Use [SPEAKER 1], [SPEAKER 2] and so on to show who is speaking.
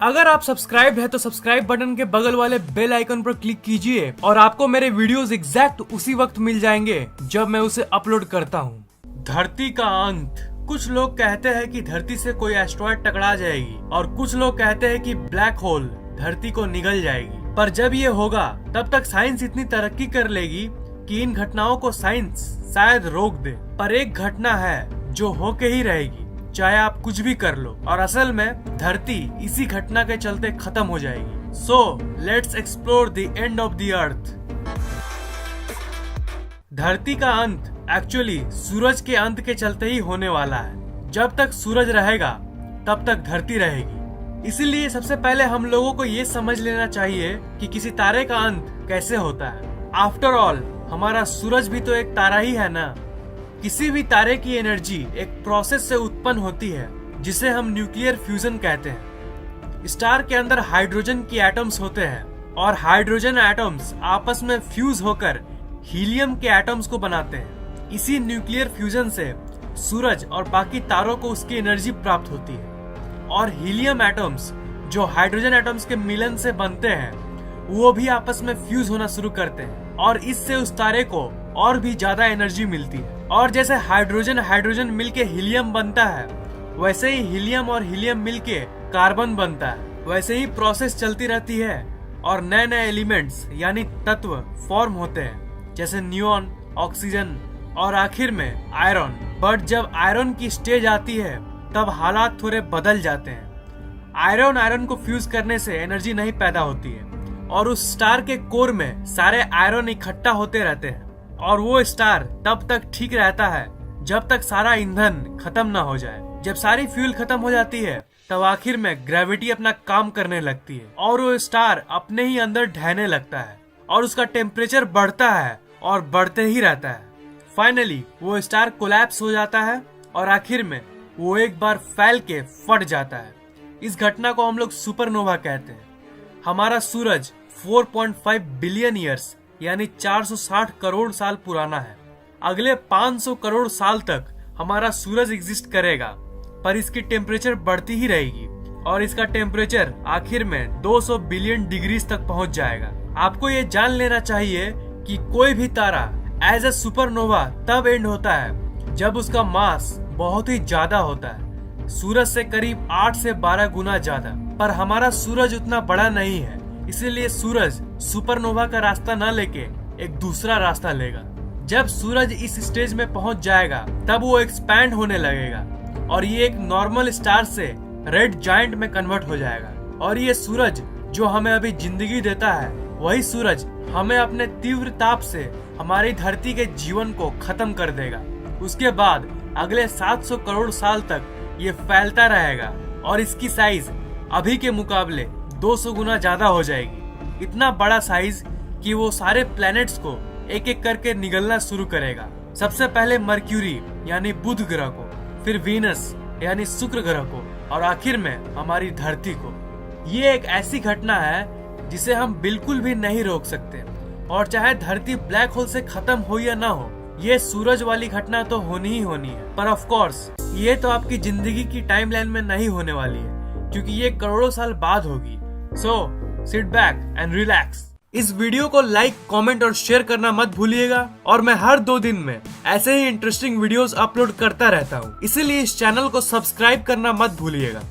[SPEAKER 1] अगर आप सब्सक्राइब है तो सब्सक्राइब बटन के बगल वाले बेल आइकन पर क्लिक कीजिए और आपको मेरे वीडियोस एग्जैक्ट उसी वक्त मिल जाएंगे जब मैं उसे अपलोड करता हूँ। धरती का अंत। कुछ लोग कहते हैं कि धरती से कोई एस्ट्रॉयड टकरा जाएगी और कुछ लोग कहते हैं कि ब्लैक होल धरती को निगल जाएगी। पर जब ये होगा तब तक साइंस इतनी तरक्की कर लेगी कि इन घटनाओं को साइंस शायद रोक दे। पर एक घटना है जो होके ही रहेगी, चाहे आप कुछ भी कर लो, और असल में धरती इसी घटना के चलते खत्म हो जाएगी। So let's explore the end of the earth. धरती का अंत एक्चुअली सूरज के अंत के चलते ही होने वाला है। जब तक सूरज रहेगा तब तक धरती रहेगी। इसीलिए सबसे पहले हम लोगों को ये समझ लेना चाहिए कि किसी तारे का अंत कैसे होता है। आफ्टर ऑल हमारा सूरज भी तो एक तारा ही है ना। किसी भी तारे की एनर्जी एक प्रोसेस से उत्पन्न होती है जिसे हम न्यूक्लियर फ्यूजन कहते हैं। स्टार के अंदर हाइड्रोजन की एटम्स होते हैं और हाइड्रोजन एटम्स आपस में फ्यूज होकर हीलियम के एटम्स को बनाते हैं। इसी न्यूक्लियर फ्यूजन से सूरज और बाकी तारों को उसकी एनर्जी प्राप्त होती है और हीलियम एटम्स जो हाइड्रोजन एटम्स के मिलन से बनते हैं वो भी आपस में फ्यूज होना शुरू करते हैं और इससे उस तारे को और भी ज्यादा एनर्जी मिलती है। और जैसे हाइड्रोजन मिलके हीलियम बनता है, वैसे ही हीलियम और हीलियम मिलके कार्बन बनता है। वैसे ही प्रोसेस चलती रहती है और नए नए एलिमेंट्स यानी तत्व फॉर्म होते हैं, जैसे नियॉन, ऑक्सीजन और आखिर में आयरन। बट जब आयरन की स्टेज आती है तब हालात थोड़े बदल जाते हैं। आयरन को फ्यूज करने से एनर्जी नहीं पैदा होती है और उस स्टार के कोर में सारे आयरन इकट्ठा होते रहते हैं और वो स्टार तब तक ठीक रहता है जब तक सारा ईंधन खत्म ना हो जाए। जब सारी फ्यूल खत्म हो जाती है तब आखिर में ग्रेविटी अपना काम करने लगती है और वो स्टार अपने ही अंदर ढहने लगता है और उसका टेम्परेचर बढ़ता है और बढ़ते ही रहता है। फाइनली वो स्टार कोलैप्स हो जाता है और आखिर में वो एक बार फैल के फट जाता है। इस घटना को हम लोग सुपरनोवा कहते हैं। हमारा सूरज 4.5 बिलियन ईयर्स यानी 460 करोड़ साल पुराना है। अगले 500 करोड़ साल तक हमारा सूरज एग्जिस्ट करेगा, पर इसकी टेम्परेचर बढ़ती ही रहेगी और इसका टेम्परेचर आखिर में 200 बिलियन डिग्रीज तक पहुंच जाएगा। आपको ये जान लेना चाहिए कि कोई भी तारा एज ए सुपरनोवा तब एंड होता है जब उसका मास बहुत ही ज्यादा होता है, सूरज से करीब 8 से 12 गुना ज्यादा। पर हमारा सूरज उतना बड़ा नहीं है, इसीलिए सूरज सुपरनोवा का रास्ता न लेके एक दूसरा रास्ता लेगा। जब सूरज इस स्टेज में पहुंच जाएगा तब वो एक्सपैंड होने लगेगा और ये एक नॉर्मल स्टार से रेड जायंट में कन्वर्ट हो जाएगा। और ये सूरज जो हमें अभी जिंदगी देता है, वही सूरज हमें अपने तीव्र ताप से हमारी धरती के जीवन को खत्म कर देगा। उसके बाद अगले 700 करोड़ साल तक ये फैलता रहेगा और इसकी साइज अभी के मुकाबले 200 गुना ज्यादा हो जाएगी। इतना बड़ा साइज कि वो सारे प्लैनेट्स को एक एक करके निगलना शुरू करेगा। सबसे पहले मर्क्यूरी यानी बुध ग्रह को, फिर वीनस यानी शुक्र ग्रह को और आखिर में हमारी धरती को। ये एक ऐसी घटना है जिसे हम बिल्कुल भी नहीं रोक सकते और चाहे धरती ब्लैक होल से खत्म हो या ना हो, ये सूरज वाली घटना तो होनी ही होनी है। पर ऑफ कोर्स ये तो आपकी जिंदगी की टाइमलाइन में नहीं होने वाली है क्योंकि ये करोड़ों साल बाद होगी। So sit back and relax. इस वीडियो को लाइक, कमेंट और शेयर करना मत भूलिएगा और मैं हर 2 दिन में ऐसे ही इंटरेस्टिंग वीडियोस अपलोड करता रहता हूँ, इसीलिए इस चैनल को सब्सक्राइब करना मत भूलिएगा।